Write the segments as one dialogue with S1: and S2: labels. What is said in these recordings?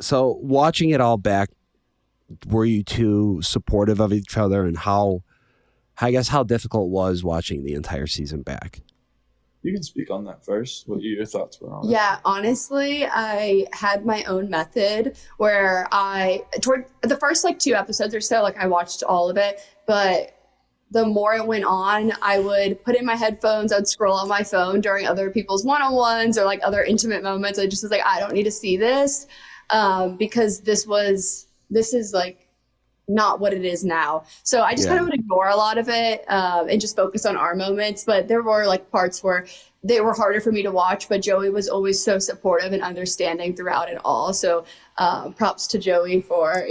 S1: So watching it all back, were you two supportive of each other, and I guess how difficult was watching the entire season back?
S2: You can speak on that first. What your thoughts were on it.
S3: Yeah, honestly, I had my own method where toward the first like 2 episodes or so, like I watched all of it, but the more it went on, I would put in my headphones, I'd scroll on my phone during other people's one-on-ones or like other intimate moments. I just was like, I don't need to see this because this is like not what it is now. So I just kind of would ignore a lot of it and just focus on our moments. But there were like parts where they were harder for me to watch, but Joey was always so supportive and understanding throughout it all. So props to Joey for,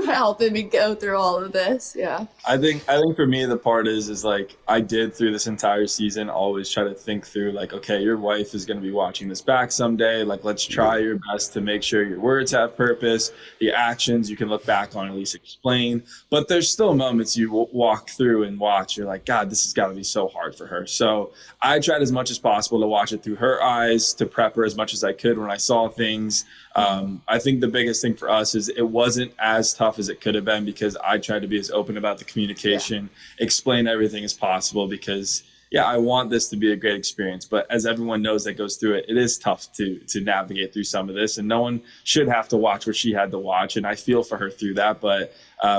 S3: helping me go through all of this. Yeah.
S2: I think for me, the part is like I did through this entire season always try to think through like, okay, your wife is going to be watching this back someday. Like, let's try your best to make sure your words have purpose, the actions you can look back on, at least explain. But there's still moments you walk through and watch. You're like, God, this has got to be so hard for her. So I tried as much as possible to watch it through her eyes, to prep her as much as I could when I saw things. I think the biggest thing for us is it wasn't as tough as it could have been because I tried to be as open about the communication, explain everything as possible because, I want this to be a great experience. But as everyone knows that goes through it, it is tough to navigate through some of this. And no one should have to watch what she had to watch. And I feel for her through that. But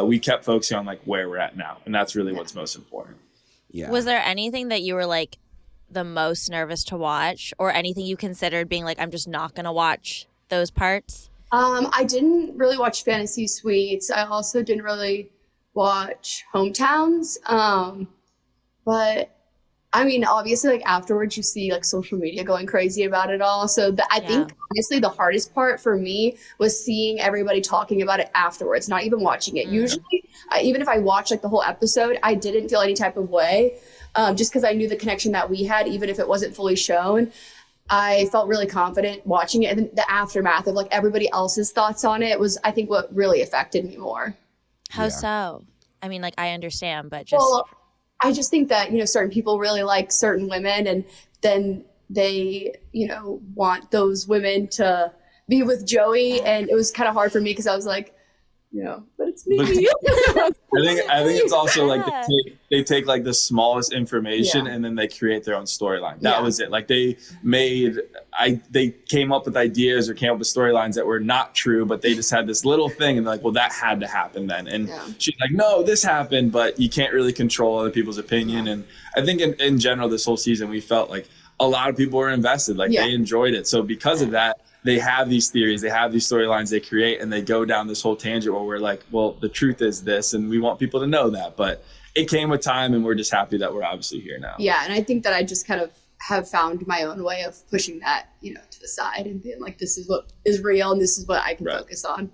S2: we kept focusing on like where we're at now. And that's really what's most important.
S1: Yeah.
S4: Was there anything that you were like the most nervous to watch or anything you considered being like, I'm just not going to watch those parts?
S3: I didn't really watch Fantasy Suites. I also didn't really watch Hometowns. But I mean, obviously, like afterwards, you see like social media going crazy about it all. So I think honestly, the hardest part for me was seeing everybody talking about it afterwards, not even watching it. Usually, even if I watched like the whole episode, I didn't feel any type of way, just because I knew the connection that we had, even if it wasn't fully shown. I felt really confident watching it, and the aftermath of like everybody else's thoughts on it was, I think, what really affected me more.
S4: How so? I mean, like I understand, but just
S3: I just think that, certain people really like certain women and then they, want those women to be with Joey. And it was kind of hard for me because I was like, but it's me.
S2: I think it's also like they take like the smallest information and then they create their own storyline. That was it. Like they came up with ideas or came up with storylines that were not true, but they just had this little thing and they're like, well, that had to happen then. And she's like, no, this happened, but you can't really control other people's opinion. And I think in general, this whole season, we felt like a lot of people were invested, like they enjoyed it. So because of that, they have these theories, they have these storylines they create, and they go down this whole tangent where we're like, well, the truth is this, and we want people to know that. But it came with time, and we're just happy that we're obviously here now.
S3: Yeah, and I think that I just kind of have found my own way of pushing that, to the side and being like, this is what is real, and this is what I can focus on.